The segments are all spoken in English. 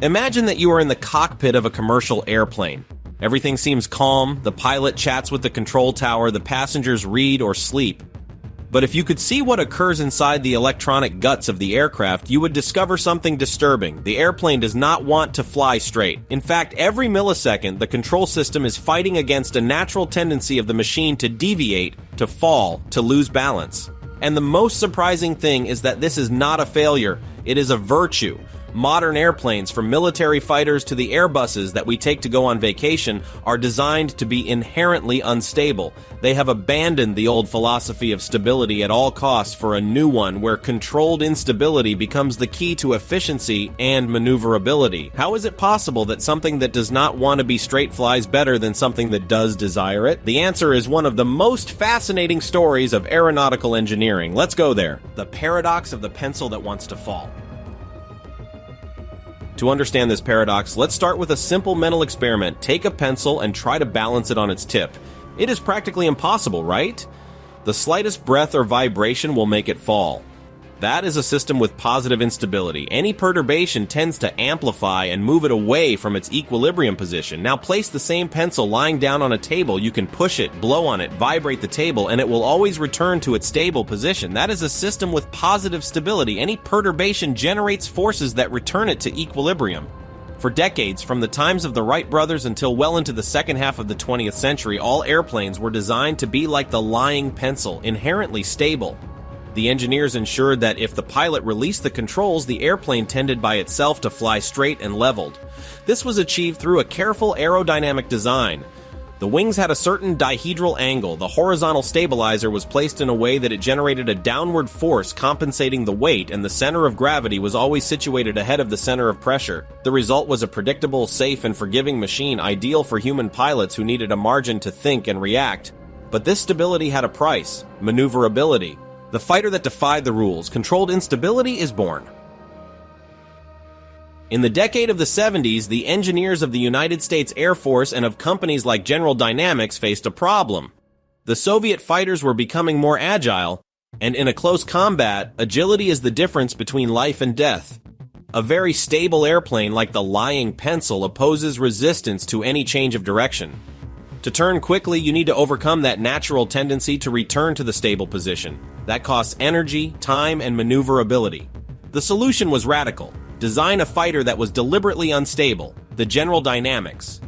Imagine that you are in the cockpit of a commercial airplane. Everything seems calm, the pilot chats with the control tower, the passengers read or sleep. But if you could see what occurs inside the electronic guts of the aircraft, you would discover something disturbing. The airplane does not want to fly straight. In fact, every millisecond, the control system is fighting against a natural tendency of the machine to deviate, to fall, to lose balance. And the most surprising thing is that this is not a failure, it is a virtue. Modern airplanes, from military fighters to the Airbuses that we take to go on vacation, are designed to be inherently unstable. They have abandoned the old philosophy of stability at all costs for a new one where controlled instability becomes the key to efficiency and maneuverability. How is it possible that something that does not want to be straight flies better than something that does desire it? The answer is one of the most fascinating stories of aeronautical engineering. Let's go there. The paradox of the pencil that wants to fall. To understand this paradox, let's start with a simple mental experiment. Take a pencil and try to balance it on its tip. It is practically impossible, right? The slightest breath or vibration will make it fall. That is a system with positive instability. Any perturbation tends to amplify and move it away from its equilibrium position. Now place the same pencil lying down on a table. You can push it, blow on it, vibrate the table, and it will always return to its stable position. That is a system with positive stability. Any perturbation generates forces that return it to equilibrium. For decades, from the times of the Wright brothers until well into the second half of the 20th century, all airplanes were designed to be like the lying pencil, inherently stable. The engineers ensured that if the pilot released the controls, the airplane tended by itself to fly straight and leveled. This was achieved through a careful aerodynamic design. The wings had a certain dihedral angle. The horizontal stabilizer was placed in a way that it generated a downward force compensating the weight, and the center of gravity was always situated ahead of the center of pressure. The result was a predictable, safe, and forgiving machine, ideal for human pilots who needed a margin to think and react. But this stability had a price: maneuverability. The fighter that defied the rules, controlled instability, is born. In the decade of the 70s, the engineers of the United States Air Force and of companies like General Dynamics faced a problem. The Soviet fighters were becoming more agile, and in a close combat, agility is the difference between life and death. A very stable airplane like the lying pencil opposes resistance to any change of direction. To turn quickly, you need to overcome that natural tendency to return to the stable position. That costs energy, time, and maneuverability. The solution was radical. Design a fighter that was deliberately unstable, the General Dynamics.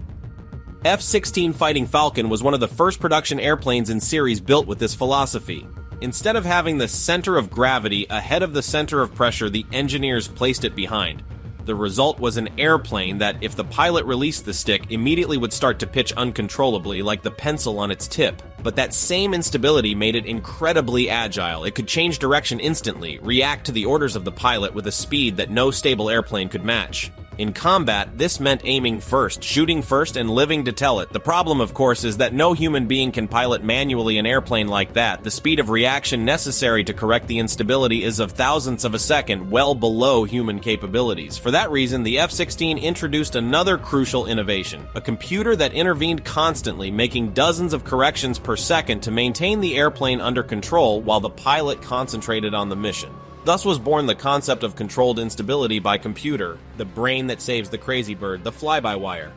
F-16 Fighting Falcon was one of the first production airplanes in series built with this philosophy. Instead of having the center of gravity ahead of the center of pressure, the engineers placed it behind. The result was an airplane that, if the pilot released the stick, immediately would start to pitch uncontrollably, like the pencil on its tip. But that same instability made it incredibly agile. It could change direction instantly, react to the orders of the pilot with a speed that no stable airplane could match. In combat, this meant aiming first, shooting first, and living to tell it. The problem, of course, is that no human being can pilot manually an airplane like that. The speed of reaction necessary to correct the instability is of thousandths of a second, well below human capabilities. For that reason, the F-16 introduced another crucial innovation, a computer that intervened constantly, making dozens of corrections per second to maintain the airplane under control while the pilot concentrated on the mission. Thus was born the concept of controlled instability by computer, the brain that saves the crazy bird, the fly-by-wire.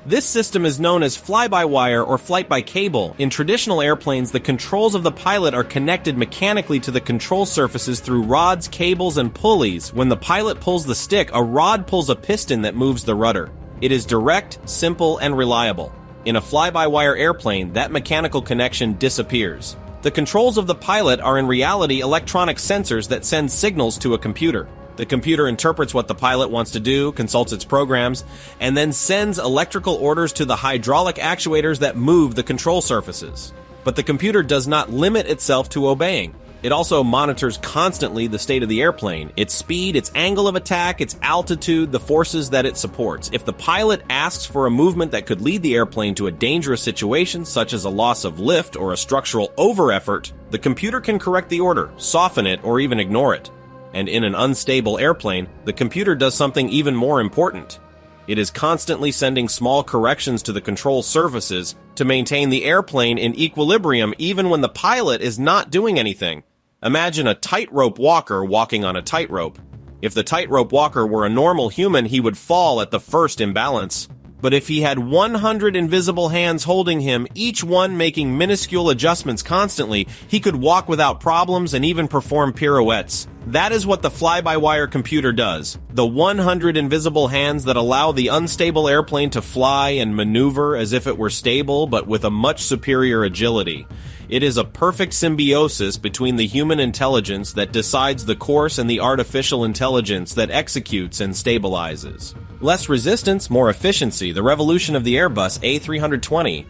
This system is known as fly-by-wire or flight-by-cable. In traditional airplanes, the controls of the pilot are connected mechanically to the control surfaces through rods, cables, and pulleys. When the pilot pulls the stick, a rod pulls a piston that moves the rudder. It is direct, simple, and reliable. In a fly-by-wire airplane, that mechanical connection disappears. The controls of the pilot are in reality electronic sensors that send signals to a computer. The computer interprets what the pilot wants to do, consults its programs, and then sends electrical orders to the hydraulic actuators that move the control surfaces. But the computer does not limit itself to obeying. It also monitors constantly the state of the airplane, its speed, its angle of attack, its altitude, the forces that it supports. If the pilot asks for a movement that could lead the airplane to a dangerous situation, such as a loss of lift or a structural over-effort, the computer can correct the order, soften it, or even ignore it. And in an unstable airplane, the computer does something even more important. It is constantly sending small corrections to the control surfaces to maintain the airplane in equilibrium even when the pilot is not doing anything. Imagine a tightrope walker walking on a tightrope. If the tightrope walker were a normal human, he would fall at the first imbalance. But if he had 100 invisible hands holding him, each one making minuscule adjustments constantly, he could walk without problems and even perform pirouettes. That is what the fly-by-wire computer does. The 100 invisible hands that allow the unstable airplane to fly and maneuver as if it were stable, but with a much superior agility. It is a perfect symbiosis between the human intelligence that decides the course and the artificial intelligence that executes and stabilizes. Less resistance, more efficiency, the revolution of the Airbus A320.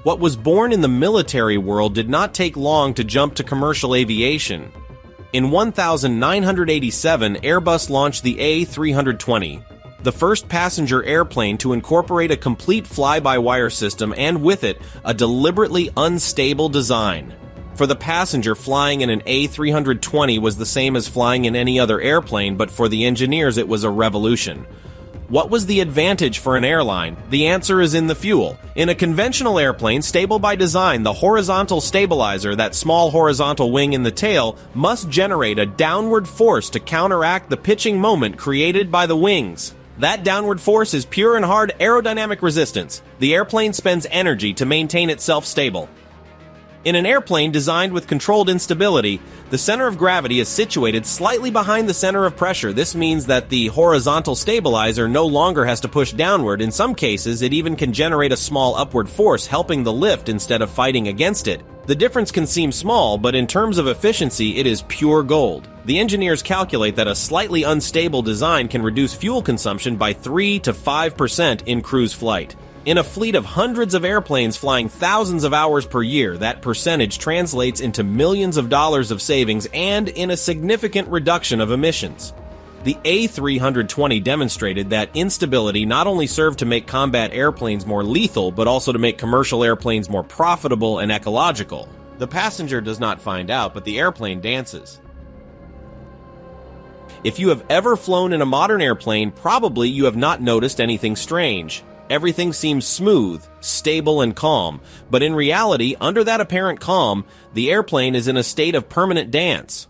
What was born in the military world did not take long to jump to commercial aviation. In 1987, Airbus launched the A320, the first passenger airplane to incorporate a complete fly-by-wire system and with it, a deliberately unstable design. For the passenger, flying in an A320 was the same as flying in any other airplane, but for the engineers it was a revolution. What was the advantage for an airline? The answer is in the fuel. In a conventional airplane, stable by design, the horizontal stabilizer, that small horizontal wing in the tail, must generate a downward force to counteract the pitching moment created by the wings. That downward force is pure and hard aerodynamic resistance. The airplane spends energy to maintain itself stable. In an airplane designed with controlled instability, the center of gravity is situated slightly behind the center of pressure. This means that the horizontal stabilizer no longer has to push downward. In some cases, it even can generate a small upward force, helping the lift instead of fighting against it. The difference can seem small, but in terms of efficiency, it is pure gold. The engineers calculate that a slightly unstable design can reduce fuel consumption by 3 to 5% in cruise flight. In a fleet of hundreds of airplanes flying thousands of hours per year, that percentage translates into millions of dollars of savings and in a significant reduction of emissions. The A320 demonstrated that instability not only served to make combat airplanes more lethal, but also to make commercial airplanes more profitable and ecological. The passenger does not find out, but the airplane dances. If you have ever flown in a modern airplane, probably you have not noticed anything strange. Everything seems smooth, stable, and calm, but in reality, under that apparent calm, the airplane is in a state of permanent dance.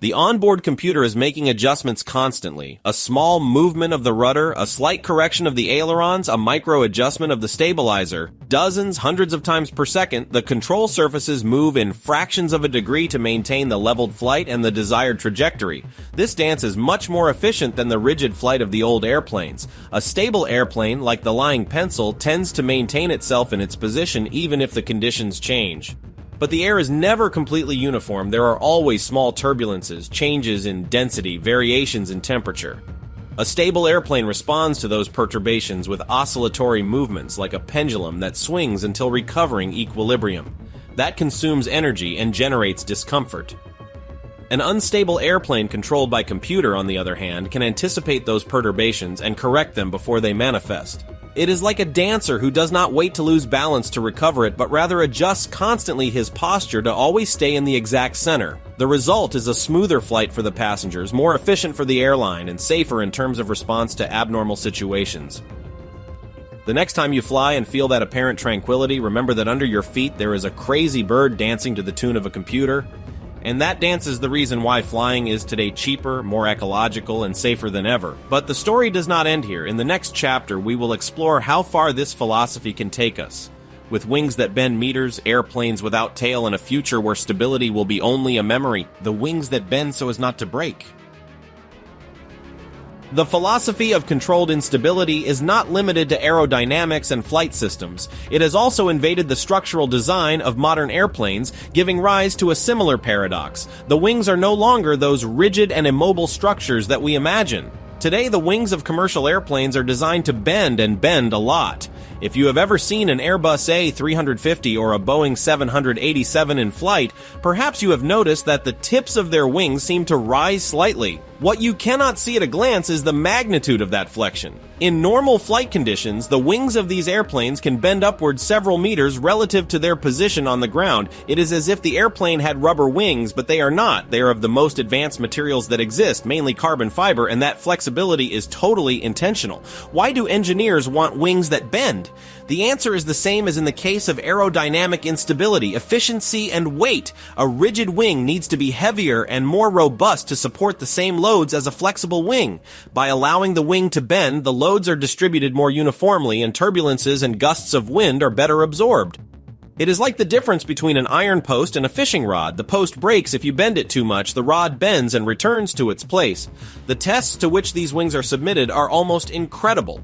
The onboard computer is making adjustments constantly. A small movement of the rudder, a slight correction of the ailerons, a micro adjustment of the stabilizer. Dozens, hundreds of times per second, the control surfaces move in fractions of a degree to maintain the leveled flight and the desired trajectory. This dance is much more efficient than the rigid flight of the old airplanes. A stable airplane, like the lying pencil, tends to maintain itself in its position even if the conditions change. But the air is never completely uniform. There are always small turbulences, changes in density, variations in temperature. A stable airplane responds to those perturbations with oscillatory movements like a pendulum that swings until recovering equilibrium. That consumes energy and generates discomfort. An unstable airplane controlled by computer, on the other hand, can anticipate those perturbations and correct them before they manifest. It is like a dancer who does not wait to lose balance to recover it, but rather adjusts constantly his posture to always stay in the exact center. The result is a smoother flight for the passengers, more efficient for the airline, and safer in terms of response to abnormal situations. The next time you fly and feel that apparent tranquility, remember that under your feet there is a crazy bird dancing to the tune of a computer. And that dance is the reason why flying is today cheaper, more ecological, and safer than ever. But the story does not end here. In the next chapter, we will explore how far this philosophy can take us. With wings that bend meters, airplanes without tail, and a future where stability will be only a memory. The wings that bend so as not to break. The philosophy of controlled instability is not limited to aerodynamics and flight systems. It has also invaded the structural design of modern airplanes, giving rise to a similar paradox. The wings are no longer those rigid and immobile structures that we imagine. Today, the wings of commercial airplanes are designed to bend and bend a lot. If you have ever seen an Airbus A350 or a Boeing 787 in flight, perhaps you have noticed that the tips of their wings seem to rise slightly. What you cannot see at a glance is the magnitude of that flexion. In normal flight conditions, the wings of these airplanes can bend upward several meters relative to their position on the ground. It is as if the airplane had rubber wings, but they are not. They are of the most advanced materials that exist, mainly carbon fiber, and that flexibility is totally intentional. Why do engineers want wings that bend? The answer is the same as in the case of aerodynamic instability, efficiency, and weight. A rigid wing needs to be heavier and more robust to support the same loads as a flexible wing. By allowing the wing to bend, the loads are distributed more uniformly and turbulences and gusts of wind are better absorbed. It is like the difference between an iron post and a fishing rod. The post breaks if you bend it too much, the rod bends and returns to its place. The tests to which these wings are submitted are almost incredible.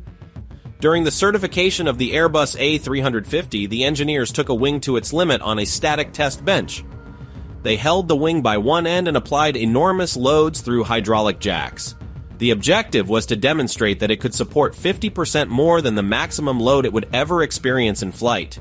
During the certification of the Airbus A350, the engineers took a wing to its limit on a static test bench. They held the wing by one end and applied enormous loads through hydraulic jacks. The objective was to demonstrate that it could support 50% more than the maximum load it would ever experience in flight.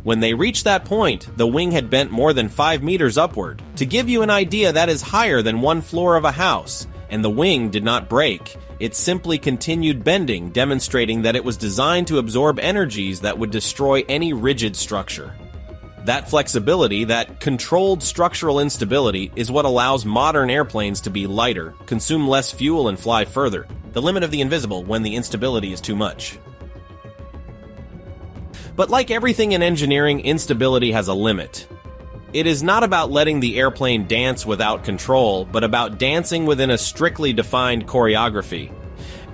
When they reached that point, the wing had bent more than 5 meters upward. To give you an idea, that is higher than one floor of a house, and the wing did not break. It simply continued bending, demonstrating that it was designed to absorb energies that would destroy any rigid structure. That flexibility, that controlled structural instability, is what allows modern airplanes to be lighter, consume less fuel, and fly further. The limit of the invisible when the instability is too much. But like everything in engineering, instability has a limit. It is not about letting the airplane dance without control, but about dancing within a strictly defined choreography.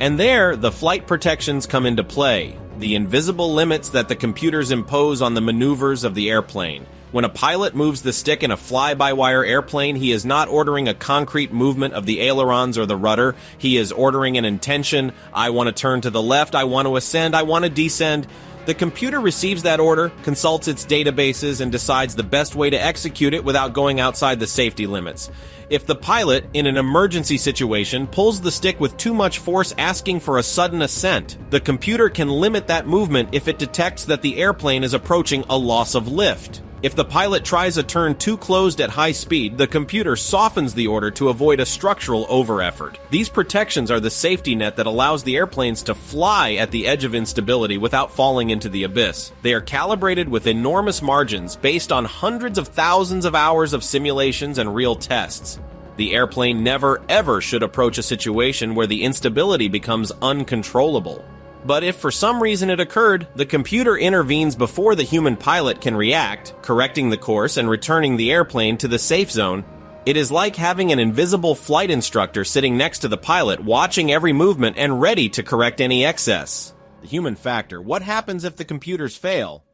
And there, the flight protections come into play, the invisible limits that the computers impose on the maneuvers of the airplane. When a pilot moves the stick in a fly-by-wire airplane, he is not ordering a concrete movement of the ailerons or the rudder. He is ordering an intention. I want to turn to the left, I want to ascend, I want to descend. The computer receives that order, consults its databases, and decides the best way to execute it without going outside the safety limits. If the pilot, in an emergency situation, pulls the stick with too much force asking for a sudden ascent, the computer can limit that movement if it detects that the airplane is approaching a loss of lift. If the pilot tries a turn too closed at high speed, the computer softens the order to avoid a structural over-effort. These protections are the safety net that allows the airplanes to fly at the edge of instability without falling into the abyss. They are calibrated with enormous margins based on hundreds of thousands of hours of simulations and real tests. The airplane never ever should approach a situation where the instability becomes uncontrollable. But if for some reason it occurred, the computer intervenes before the human pilot can react, correcting the course and returning the airplane to the safe zone. It is like having an invisible flight instructor sitting next to the pilot, watching every movement and ready to correct any excess. The human factor. What happens if the computers fail?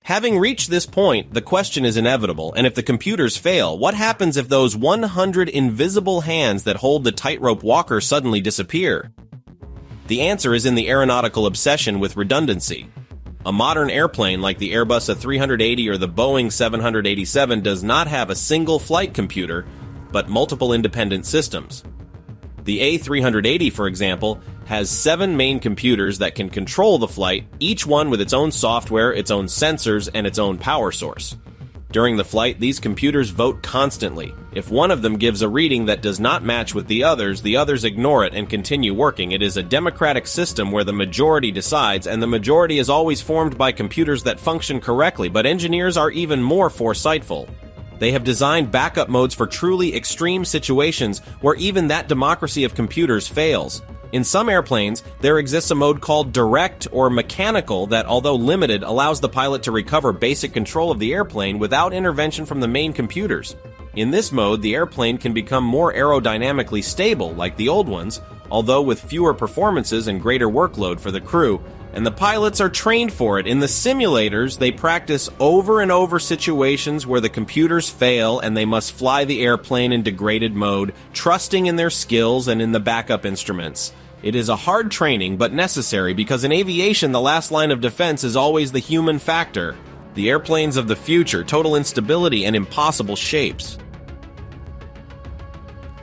Having reached this point, the question is inevitable, and if the computers fail, what happens if those 100 invisible hands that hold the tightrope walker suddenly disappear? The answer is in the aeronautical obsession with redundancy. A modern airplane like the Airbus A380 or the Boeing 787 does not have a single flight computer, but multiple independent systems. The A380, for example, has 7 main computers that can control the flight, each one with its own software, its own sensors, and its own power source. During the flight, these computers vote constantly. If one of them gives a reading that does not match with the others ignore it and continue working. It is a democratic system where the majority decides, and the majority is always formed by computers that function correctly, but engineers are even more foresightful. They have designed backup modes for truly extreme situations where even that democracy of computers fails. In some airplanes, there exists a mode called direct or mechanical that, although limited, allows the pilot to recover basic control of the airplane without intervention from the main computers. In this mode, the airplane can become more aerodynamically stable, like the old ones, although with fewer performances and greater workload for the crew, and the pilots are trained for it. In the simulators, they practice over and over situations where the computers fail and they must fly the airplane in degraded mode, trusting in their skills and in the backup instruments. It is a hard training, but necessary, because in aviation the last line of defense is always the human factor. The airplanes of the future, total instability and impossible shapes.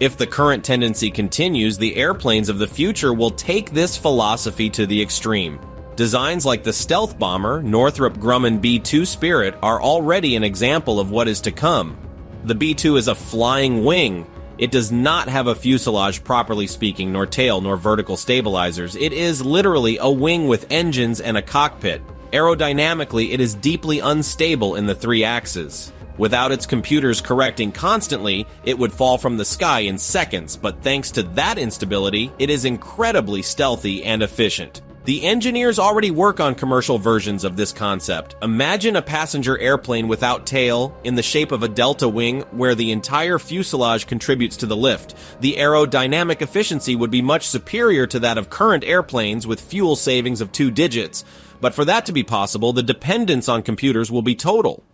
If the current tendency continues, the airplanes of the future will take this philosophy to the extreme. Designs like the stealth bomber, Northrop Grumman B-2 Spirit, are already an example of what is to come. The B-2 is a flying wing, It does not have a fuselage, properly speaking, nor tail, nor vertical stabilizers. It is literally a wing with engines and a cockpit. Aerodynamically, it is deeply unstable in the three axes. Without its computers correcting constantly, it would fall from the sky in seconds, but thanks to that instability, it is incredibly stealthy and efficient. The engineers already work on commercial versions of this concept. Imagine a passenger airplane without tail, in the shape of a delta wing, where the entire fuselage contributes to the lift. The aerodynamic efficiency would be much superior to that of current airplanes with fuel savings of 2 digits. But for that to be possible, the dependence on computers will be total.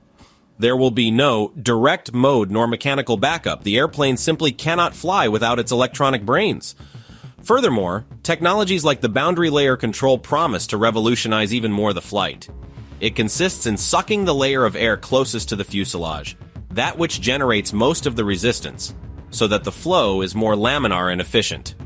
There will be no direct mode nor mechanical backup. The airplane simply cannot fly without its electronic brains. Furthermore, technologies like the boundary layer control promise to revolutionize even more the flight. It consists in sucking the layer of air closest to the fuselage, that which generates most of the resistance, so that the flow is more laminar and efficient.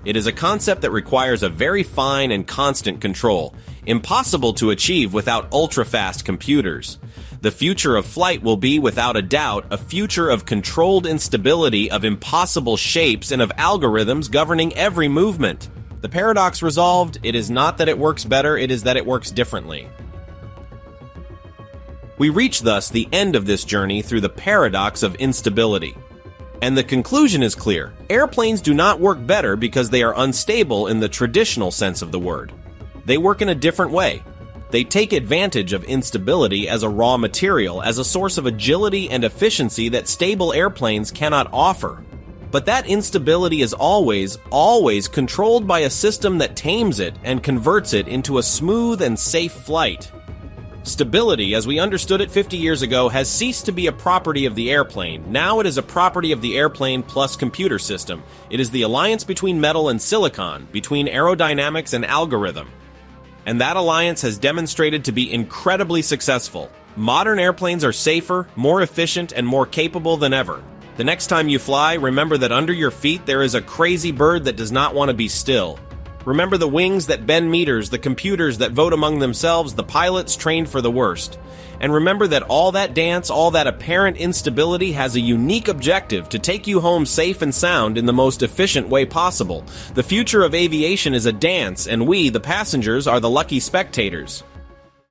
It is a concept that requires a very fine and constant control, impossible to achieve without ultra-fast computers. The future of flight will be, without a doubt, a future of controlled instability, of impossible shapes, and of algorithms governing every movement. The paradox resolved, it is not that it works better, it is that it works differently. We reach thus the end of this journey through the paradox of instability. And the conclusion is clear. Airplanes do not work better because they are unstable in the traditional sense of the word. They work in a different way. They take advantage of instability as a raw material, as a source of agility and efficiency that stable airplanes cannot offer. But that instability is always controlled by a system that tames it and converts it into a smooth and safe flight. Stability, as we understood it 50 years ago, has ceased to be a property of the airplane. Now it is a property of the airplane plus computer system. It is the alliance between metal and silicon, between aerodynamics and algorithm. And that alliance has demonstrated to be incredibly successful. Modern airplanes are safer, more efficient, and more capable than ever. The next time you fly, remember that under your feet there is a crazy bird that does not want to be still. Remember the wings that bend meters, the computers that vote among themselves, the pilots trained for the worst. And remember that all that dance, all that apparent instability has a unique objective: to take you home safe and sound in the most efficient way possible. The future of aviation is a dance, and we, the passengers, are the lucky spectators.